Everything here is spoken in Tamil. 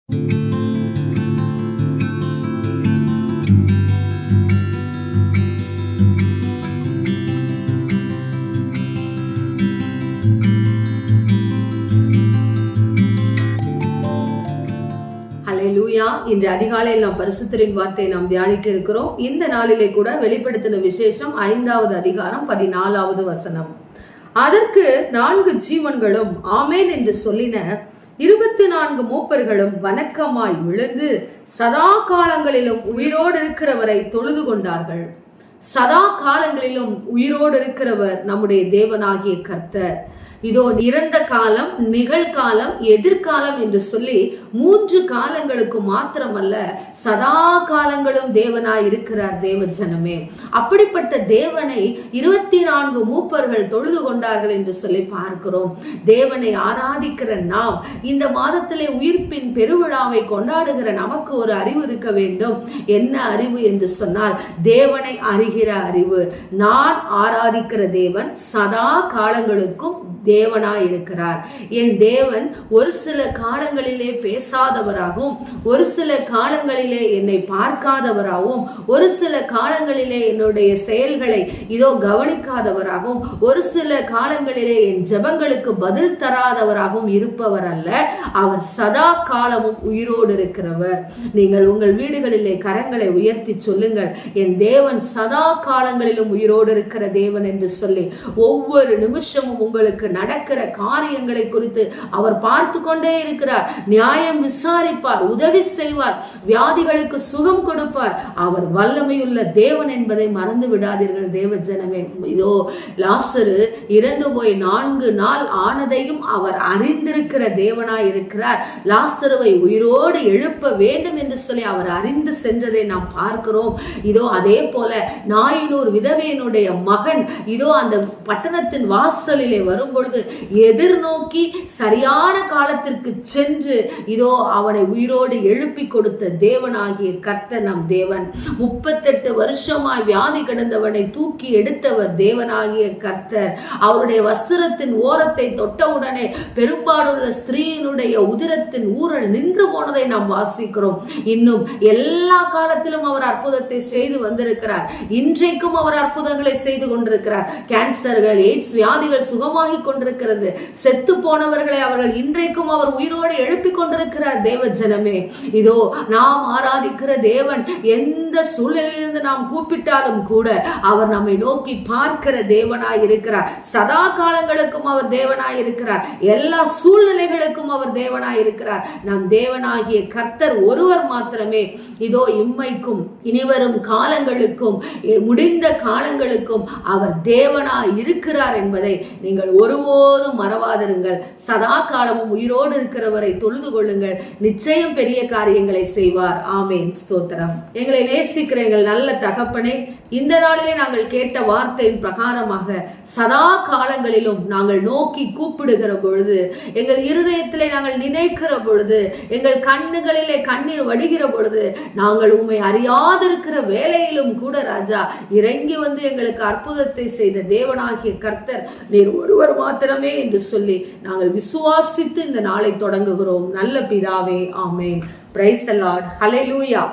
ஹல்லேலூயா. இன்று அதிகாலையில் நாம் பரிசுத்தரின் வார்த்தையை நாம் தியானிக்க இருக்கிறோம். இந்த நாளிலே கூட வெளிப்படுத்தின விசேஷம் 5வது அதிகாரம் 14வது வசனம். அதற்கு 4 ஜீவன்களும் ஆமேன் என்று சொல்லின. 24 மூப்பர்களும் வணக்கமாய் விழுந்து சதா காலங்களிலும் உயிரோடு இருக்கிறவரை தொழுது கொண்டார்கள். சதா காலங்களிலும் உயிரோடு இருக்கிறவர் நம்முடைய தேவனாகிய கர்த்தர். இதோ இறந்த காலம், நிகழ்காலம், எதிர்காலம் என்று சொல்லி 3 காலங்களுக்கு மாத்திரமல்ல, சதா காலங்களும் தேவனாய் இருக்கிறார் தேவ ஜனமே. அப்படிப்பட்ட தேவனை 24 மூப்பர்கள் தொழுது கொண்டார்கள் என்று சொல்லி பார்க்கிறோம். தேவனை ஆராதிக்கிற நாம் இந்த மாதத்திலே உயிர்ப்பின் பெருவிழாவை கொண்டாடுகிற நமக்கு ஒரு அறிவு இருக்க வேண்டும். என்ன அறிவு என்று சொன்னால், தேவனை அறிகிற அறிவு. நான் ஆராதிக்கிற தேவன் சதா காலங்களுக்கும் தேவனாய் இருக்கிறார். என் தேவன் ஒரு சில காலங்களிலே பேசாதவராகவும், ஒரு சில காலங்களிலே என்னை பார்க்காதவராகவும், ஒரு சில காலங்களிலே என்னுடைய செயல்களை இதோ கவனிக்காதவராகவும், ஒரு சில காலங்களிலே என் ஜெபங்களுக்கு பதில் தராதவராகவும் இருப்பவர் அல்ல. அவர் சதா காலமும் உயிரோடு இருக்கிறவர். நீங்கள் உங்கள் வீடுகளிலே கரங்களை உயர்த்தி சொல்லுங்கள், என் தேவன் சதா காலங்களிலும் உயிரோடு இருக்கிற தேவன் என்று சொல்லி. ஒவ்வொரு நிமிஷமும் உங்களுக்கு நடக்கிற காரியங்களை குறித்து அவர் பார்த்து கொண்டே இருக்கிறார். நியாயம் விசாரிப்பார், உதவி செய்வார், வியாதிகளுக்கு சுகம் கொடுப்பார். அவர் வல்லமையுள்ள தேவன் என்பதை மறந்து விடாதீர்கள் தேவ ஜனமே. இதோ லாசரு இறந்து போய் 4 நாள் ஆனதையும் அவர் அறிந்திருக்கிற தேவனாய் இருக்கிறார். லாசருவை உயிரோடு எழுப்ப வேண்டும் என்று சொல்லி அவர் அறிந்து சென்றதை நாம் பார்க்கிறோம். இதோ அதே போல நாயினூர் விதவையினுடைய மகன் இதோ அந்த பட்டணத்தின் வாசலிலே வரும்பொழுது எதிர்நோக்கி சரியான காலத்திற்கு சென்று இதோ அவனை உயிரோடு எழுப்பி கொடுத்த தேவனாகிய கர்த்தர் நம் தேவன். 38 வருஷமாய் வியாதி கிடந்தவனை தூக்கி எடுத்தவர் தேவனாகிய கர்த்தர். அவருடைய வஸ்திரத்தின் ஓரத்தை தொட்டவுடனே பெரும்பாலுள்ள ஸ்திரீயினுடைய உதிரத்தின் ஊரல் நின்று போனதை நாம் வாசிக்கிறோம். இன்னும் எல்லா காலத்திலும் அவர் அற்புதத்தை செய்து வந்திருக்கிறார். இன்றைக்கும் அவர் அற்புதங்களை செய்து கொண்டிருக்கிறார். கேன்சர்கள், எய்ட்ஸ் வியாதிகள் சுகமாகி கொண்டிருக்கிறது. செத்து போனவர்களை அவர்கள் இன்றைக்கும் அவர் உயிரோடு எழுப்பி கொண்டிருக்கிறார் தேவ ஜனமே. இதோ நாம் ஆராதிக்கிற தேவன் எந்த சூழ்நிலையிலிருந்து நாம் கூப்பிட்டாலும் கூட அவர் நம்மை நோக்கி பார்க்கிற தேவனாய் இருக்கிறார். சதா காலங்களுக்கும் அவர் தேவனாய் இருக்கிறார். எல்லா சூழ்நிலைகளுக்கும் அவர் தேவனாய் இருக்கிறார். நம் தேவனாகிய கர்த்தர் ஒருவர் மாத்திரமே. இதோ இம்மைக்கும் இனிவரும் காலங்களுக்கும் முடிந்த காலங்களுக்கும் அவர் தேவனாய் இருக்கிறார் என்பதை நீங்கள் ஒருபோதும் மறவாதிருங்கள். சதா காலமும் உயிரோடு இருக்கிறவரை தொழுது கொள்ளுங்கள். நிச்சயம் பெரிய காரியங்களை செய்வார். ஆமேன். ஸ்தோத்திரம். எங்களை நேசிக்கிற எங்கள் நல்ல தகப்பனே, இந்த நாளிலே நாங்கள் கேட்ட வார்த்தையின் பிரகாரமாக சதா காலங்களிலும் நாங்கள் நோக்கி கூப்பிடுகிற பொழுது, எங்கள் இருதயத்திலே நாங்கள் நினைக்கிற பொழுது, எங்கள் கண்ணுகளிலே கண்ணீர் வடிகிற பொழுது, நாங்கள் உம்மை அறியாதிருக்கிற வேளையிலும் கூட ராஜா இறங்கி வந்து எங்களுக்கு அற்புதத்தை செய்த தேவனாகிய கர்த்தர் நீர் ஒருவர் மாத்திரமே என்று சொல்லி நாங்கள் விசுவாசித்து இந்த நாளை தொடங்குகிறோம். நல்ல பிதாவே, ஆமேன். Praise the Lord. ஹல்லேலூயா.